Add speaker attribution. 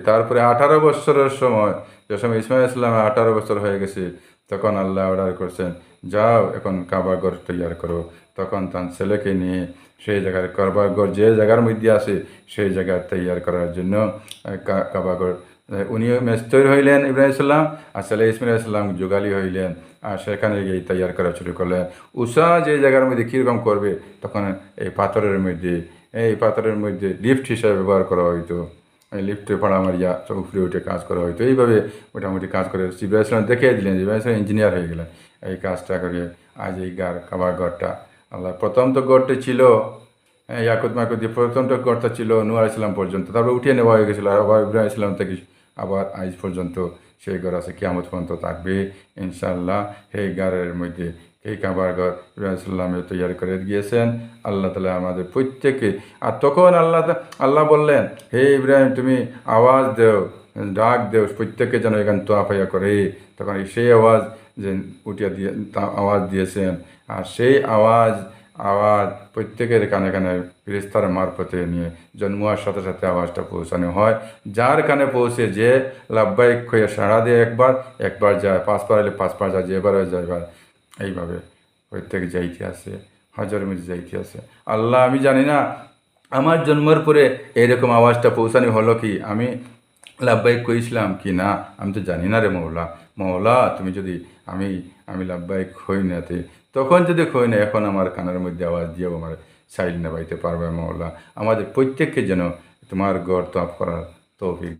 Speaker 1: তারপরে 18 বছরের সময়, যে সময় ইসমাইল ইসলামের 18 বছর হয়ে গেছে, তখন আল্লাহ অর্ডার করছেন, যাও এখন কাবা ঘর তৈয়ার করো। তখন তার ছেলেকে নিয়ে সেই জায়গায় কাবা ঘর যে জায়গার মধ্যে আছে সেই জায়গা তৈয়ার করার জন্য কাবা ঘর উনিও মেস্তর হইলেন ইব্রাহিম ইসলাম, আর ছেলে ইসমাইল ইসলাম যুগালি হইলেন। আর সেখানে গিয়ে তৈয়ার করা শুরু করলেন। উষা যে জায়গার মধ্যে কীরকম করবে, তখন এই পাথরের মধ্যে লিফট হিসাবে ব্যবহার করা হইতো। লিফটে ভাড়া মারিয়া উপরে উঠে কাজ করা হইতো। এইভাবে মোটামুটি কাজ করে ইব্রাহিম ইসলাম দেখিয়ে দিলেন, ইব্রাহিম ইসলাম ইঞ্জিনিয়ার হয়ে গেলেন এই কাজটা করে। আজ এই কাবা ঘরটা আল্লাহ প্রথম তো গড়টি ছিল ইয়াকুত মাকুত দিয়ে, প্রথমটা গড়টা ছিল নূহ আলাইহিস সালাম পর্যন্ত, তারপর উঠিয়ে নেওয়া হয়ে গেছিলো। আর আবার ইব্রাহিম ইসলাম থেকে আবার আজ পর্যন্ত সেই ঘর আছে, কিয়ামত পর্যন্ত থাকবে ইনশাআল্লাহ। এই ঘরের মধ্যে এই কাবার ঘর ইব্রাহিম ইসলামে তৈরি করে গিয়েছেন আল্লাহ তাআলা আমাদের প্রত্যেকে। আর তখন আল্লাহ বললেন, হে ইব্রাহিম তুমি আওয়াজ দেও, ডাক দেও, প্রত্যেকে যেন এখানে তোয়াফাইয়া করে। তখন সেই আওয়াজ যে উঠিয়ে দিয়ে আওয়াজ দিয়েছেন। আর সেই আওয়াজ প্রত্যেকের কানে কানে ফেরেশতার মারফতে নিয়ে জন্মার সাথে সাথে আওয়াজটা পৌঁছানো হয়। যার কানে পৌঁছে যে লাব্বাইক হয়ে সাড়া দিয়ে একবার যায়, 5 বার এলে 5 বার যায়, যেবার হয় যাইবার। এইভাবে প্রত্যেক যাইতে আছে, হজর মধ্যে যাইতে আছে। আল্লাহ আমি জানি না আমার জন্মের পরে এইরকম আওয়াজটা পৌঁছানো হলো কি, আমি লাব্বাইক কইছিলাম কি না, আমি তো জানি না রে মৌলা তুমি যদি আমি লাব্বাইক হই নাতে, তখন যদি হই না, এখন আমার কানের মধ্যে আওয়াজ দিয়েও আমার সাইড নেবাইতে পারবে মৌলা। আমাদের প্রত্যেককে যেন তোমার গড় তফ করার তৌফিক